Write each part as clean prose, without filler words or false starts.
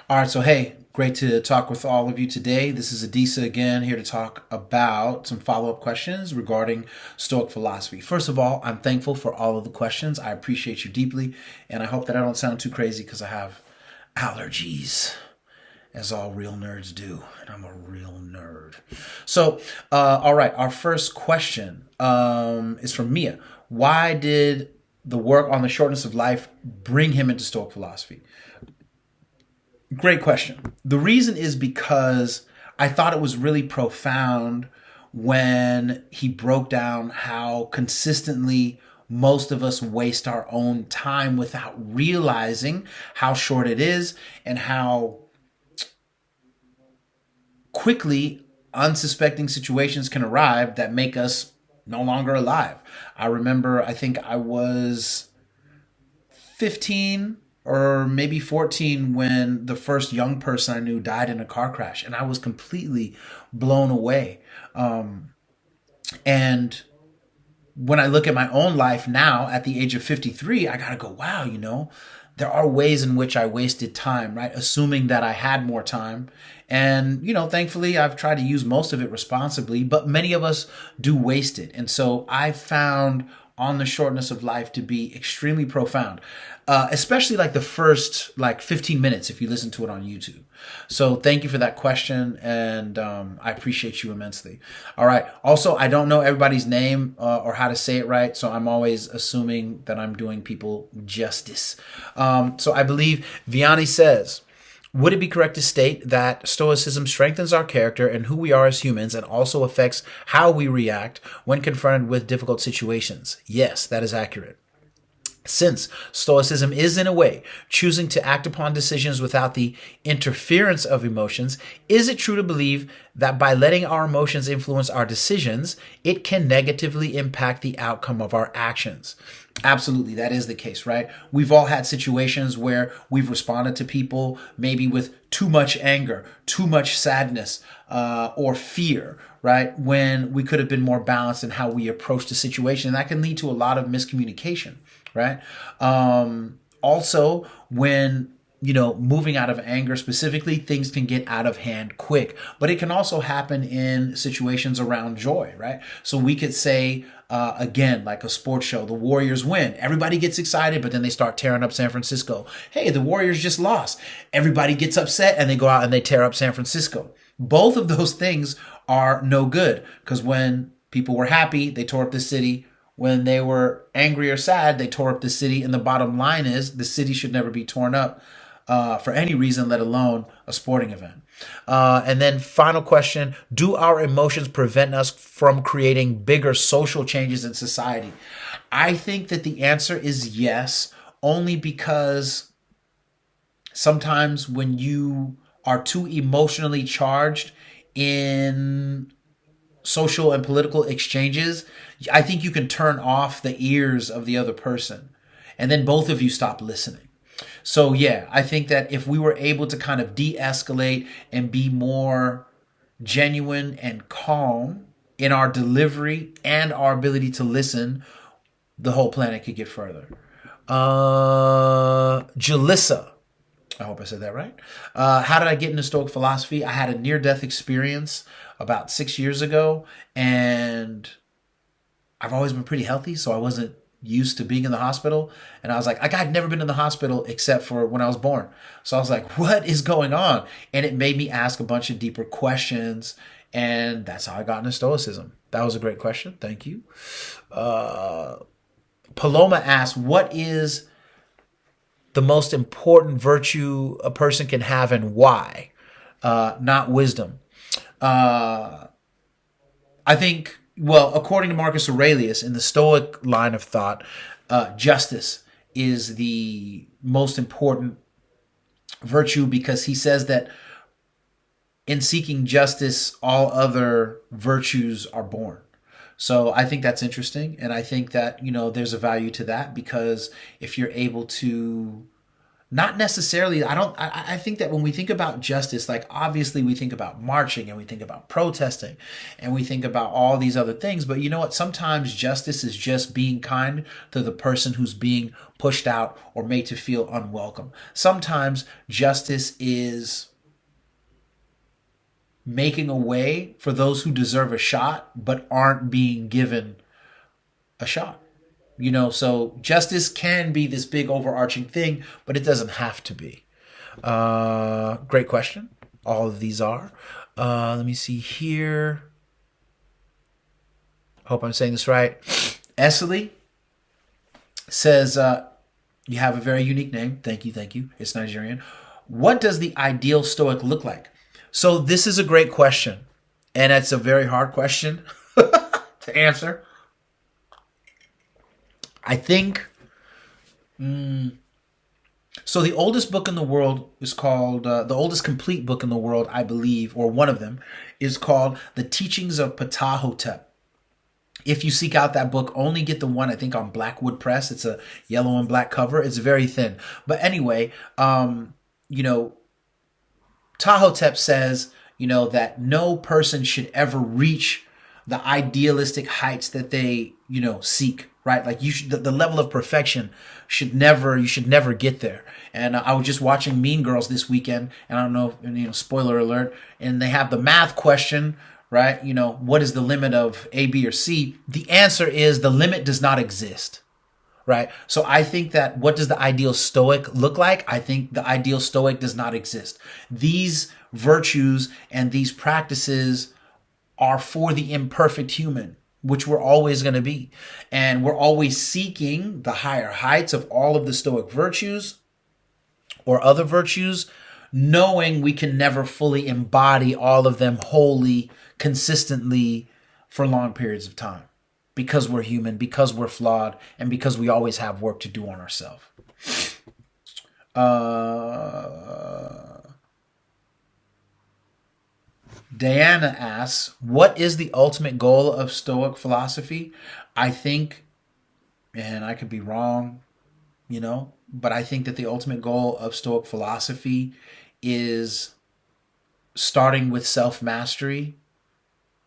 All right, so hey, great to talk with all of you today. This is Adisa again, here to talk about some follow up questions regarding Stoic philosophy. First of all, I'm thankful for all of the questions. I appreciate you deeply, and I hope that I don't sound too crazy because I have allergies, as all real nerds do, and I'm a real nerd. So, all right, our first question is from Mia. Why did the work on the shortness of life bring him into Stoic philosophy? Great question. The reason is because I thought it was really profound when he broke down how consistently most of us waste our own time without realizing how short it is and how quickly unsuspecting situations can arrive that make us no longer alive. I remember, I think I was 15 or maybe 14 when the first young person I knew died in a car crash, and I was completely blown away. And when I look at my own life now at the age of 53, I gotta go, wow, there are ways in which I wasted time, right? Assuming that I had more time. And, thankfully, I've tried to use most of it responsibly, but many of us do waste it. And so I found on the shortness of life to be extremely profound, especially like the first 15 minutes if you listen to it on YouTube. So thank you for that question, and I appreciate you immensely. All right. Also, I don't know everybody's name or how to say it right, so I'm always assuming that I'm doing people justice. So I believe Vianney says, would it be correct to state that Stoicism strengthens our character and who we are as humans and also affects how we react when confronted with difficult situations? Yes, that is accurate. Since Stoicism is, in a way, choosing to act upon decisions without the interference of emotions, is it true to believe that by letting our emotions influence our decisions, it can negatively impact the outcome of our actions? Absolutely, that is the case, right? We've all had situations where we've responded to people maybe with too much anger, too much sadness, or fear, right? When we could have been more balanced in how we approach the situation. And that can lead to a lot of miscommunication, right? Also, when moving out of anger specifically, things can get out of hand quick. But it can also happen in situations around joy, right? So we could say, again, like a sports show, the Warriors win. Everybody gets excited, but then they start tearing up San Francisco. Hey, the Warriors just lost. Everybody gets upset and they go out and they tear up San Francisco. Both of those things are no good, because when people were happy, they tore up the city. When they were angry or sad, they tore up the city. And the bottom line is the city should never be torn up for any reason, let alone a sporting event. And then final question, do our emotions prevent us from creating bigger social changes in society? I think that the answer is yes, only because sometimes when you are too emotionally charged in social and political exchanges, I think you can turn off the ears of the other person, and then both of you stop listening. So yeah, I think that if we were able to kind of de-escalate and be more genuine and calm in our delivery and our ability to listen, the whole planet could get further. Jalissa, I hope I said that right. How did I get into Stoic philosophy? I had a near-death experience about 6 years ago, and I've always been pretty healthy, so I wasn't used to being in the hospital. And I was like, I'd never been in the hospital except for when I was born. So I was like, what is going on? And it made me ask a bunch of deeper questions. And that's how I got into Stoicism. That was a great question. Thank you. Paloma asked, what is the most important virtue a person can have and why? Not wisdom. I think, well, according to Marcus Aurelius, in the Stoic line of thought, justice is the most important virtue, because he says that in seeking justice, all other virtues are born. So I think that's interesting. And I think that, there's a value to that, because if you're able to Not necessarily. I don't. I think that when we think about justice, like obviously we think about marching and we think about protesting, and we think about all these other things. But you know what? Sometimes justice is just being kind to the person who's being pushed out or made to feel unwelcome. Sometimes justice is making a way for those who deserve a shot but aren't being given a shot. So justice can be this big overarching thing, but it doesn't have to be. Great question. All of these are. Let me see here. Hope I'm saying this right. Esli says, you have a very unique name. Thank you, thank you. It's Nigerian. What does the ideal Stoic look like? So this is a great question, and it's a very hard question to answer. I think, so the oldest book in the world is called, the oldest complete book in the world, I believe, or one of them, is called The Teachings of Ptahhotep. If you seek out that book, only get the one, I think, on Blackwood Press. It's a yellow and black cover. It's very thin. But anyway, Ptahhotep says, that no person should ever reach the idealistic heights that they, seek, right? Like the level of perfection you should never get there. And I was just watching Mean Girls this weekend, and I don't know, spoiler alert, and they have the math question, right? What is the limit of A, B, or C? The answer is the limit does not exist. Right. So I think that what does the ideal Stoic look like? I think the ideal Stoic does not exist. These virtues and these practices are for the imperfect human, which we're always going to be. And we're always seeking the higher heights of all of the Stoic virtues or other virtues, knowing we can never fully embody all of them wholly, consistently for long periods of time. Because we're human, because we're flawed, and because we always have work to do on ourselves. Diana asks, what is the ultimate goal of Stoic philosophy? I think, and I could be wrong, but I think that the ultimate goal of Stoic philosophy is starting with self-mastery,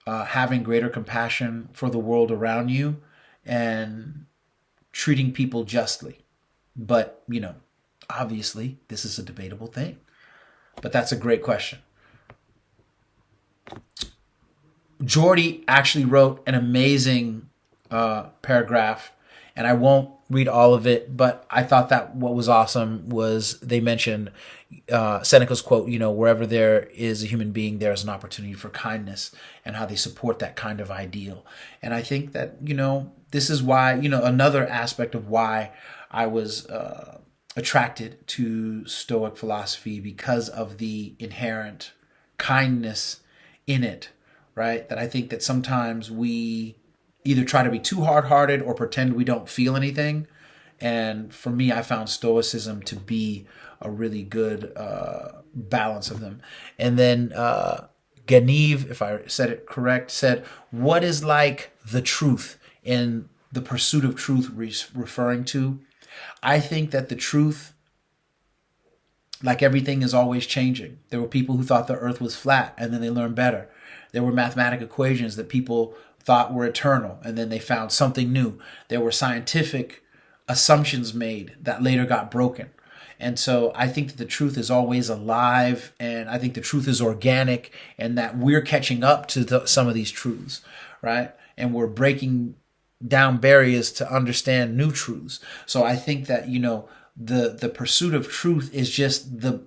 having greater compassion for the world around you, and treating people justly. But, obviously, this is a debatable thing. But that's a great question. Jordy actually wrote an amazing paragraph, and I won't read all of it, but I thought that what was awesome was they mentioned Seneca's quote, wherever there is a human being, there is an opportunity for kindness, and how they support that kind of ideal. And I think that, this is why, another aspect of why I was attracted to Stoic philosophy, because of the inherent kindness in it, right? That I think that sometimes we either try to be too hard-hearted or pretend we don't feel anything. And for me, I found Stoicism to be a really good balance of them. And then Ganiv, if I said it correct, said, what is like the truth in the pursuit of truth referring to? I think that the truth, like everything, is always changing. There were people who thought the earth was flat, and then they learned better. There were mathematical equations that people thought were eternal, and then they found something new. There were scientific assumptions made that later got broken. And so I think that the truth is always alive, and I think the truth is organic, and that we're catching up to some of these truths, right? And we're breaking down barriers to understand new truths. So I think that, the pursuit of truth is just the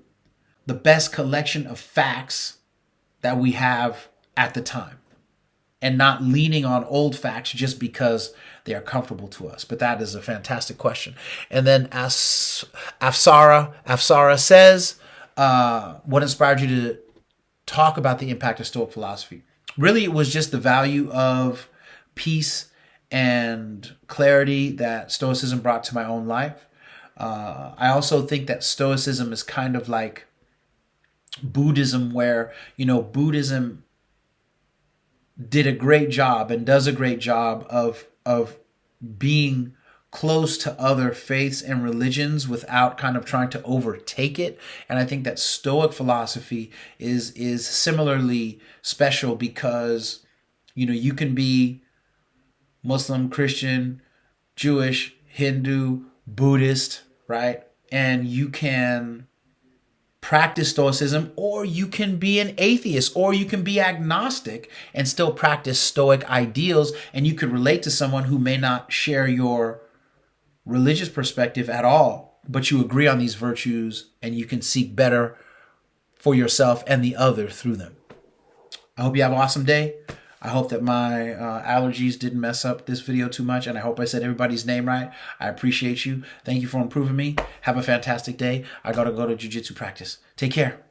best collection of facts that we have at the time, and not leaning on old facts just because they are comfortable to us. But that is a fantastic question. And then Afsara says, what inspired you to talk about the impact of Stoic philosophy? Really, it was just the value of peace and clarity that Stoicism brought to my own life. I also think that Stoicism is kind of like Buddhism, where, Buddhism did a great job and does a great job of being close to other faiths and religions without kind of trying to overtake it. And I think that Stoic philosophy is similarly special because, you know, you can be Muslim, Christian, Jewish, Hindu, Buddhist, right? And you can practice Stoicism, or you can be an atheist, or you can be agnostic and still practice Stoic ideals. And you could relate to someone who may not share your religious perspective at all, but you agree on these virtues and you can seek better for yourself and the other through them. I hope you have an awesome day. I hope that my allergies didn't mess up this video too much, and I hope I said everybody's name right. I appreciate you. Thank you for improving me. Have a fantastic day. I gotta go to jiu-jitsu practice. Take care.